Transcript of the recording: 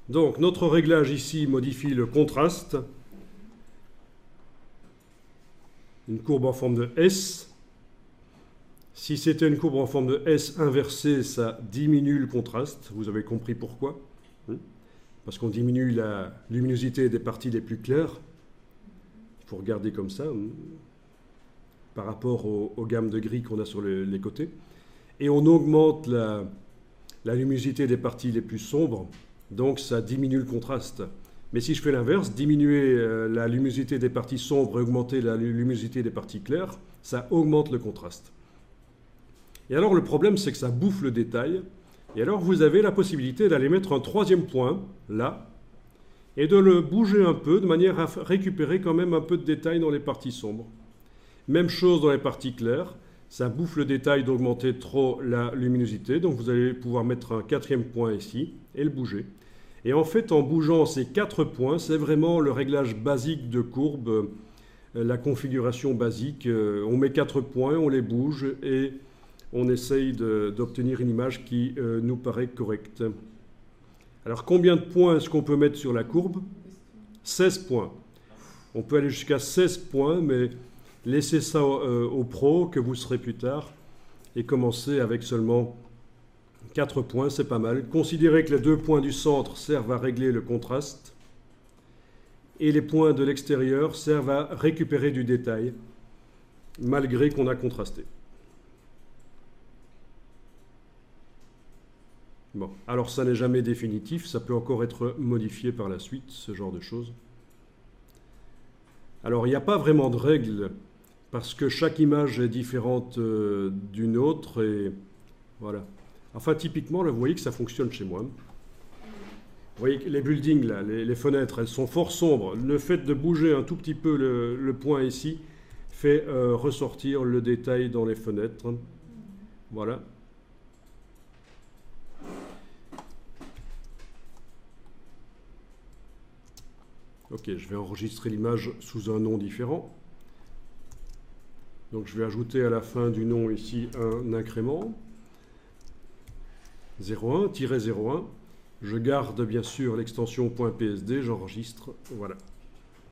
Donc, notre réglage ici modifie le contraste. Une courbe en forme de S. Si c'était une courbe en forme de S inversée, ça diminue le contraste. Vous avez compris pourquoi? Parce qu'on diminue la luminosité des parties les plus claires. Il faut regarder comme ça, par rapport aux gammes de gris qu'on a sur les côtés. Et on augmente la luminosité des parties les plus sombres, donc ça diminue le contraste. Mais si je fais l'inverse, diminuer la luminosité des parties sombres et augmenter la luminosité des parties claires, ça augmente le contraste. Et alors le problème, c'est que ça bouffe le détail. Et alors vous avez la possibilité d'aller mettre un troisième point, là, et de le bouger un peu, de manière à récupérer quand même un peu de détail dans les parties sombres. Même chose dans les parties claires, ça bouffe le détail d'augmenter trop la luminosité, donc vous allez pouvoir mettre un quatrième point ici, et le bouger. Et en fait, en bougeant ces 4 points, c'est vraiment le réglage basique de courbe, la configuration basique. On met 4 points, on les bouge, et on essaye d'obtenir une image qui nous paraît correcte. Alors, combien de points est-ce qu'on peut mettre sur la courbe? 16 points. On peut aller jusqu'à 16 points, mais laissez ça aux pros, que vous serez plus tard, et commencez avec seulement 4 points, c'est pas mal. Considérez que les 2 points du centre servent à régler le contraste, et les points de l'extérieur servent à récupérer du détail, malgré qu'on a contrasté. Bon, alors ça n'est jamais définitif, ça peut encore être modifié par la suite, ce genre de choses. Alors il n'y a pas vraiment de règle, parce que chaque image est différente d'une autre, et voilà. Enfin, typiquement, là, vous voyez que ça fonctionne chez moi. Vous voyez que les buildings, là, les fenêtres, elles sont fort sombres. Le fait de bouger un tout petit peu le point ici fait ressortir le détail dans les fenêtres. Voilà. Ok, je vais enregistrer l'image sous un nom différent. Donc je vais ajouter à la fin du nom ici un incrément. 01, -01. Je garde bien sûr l'extension .psd, j'enregistre. Voilà.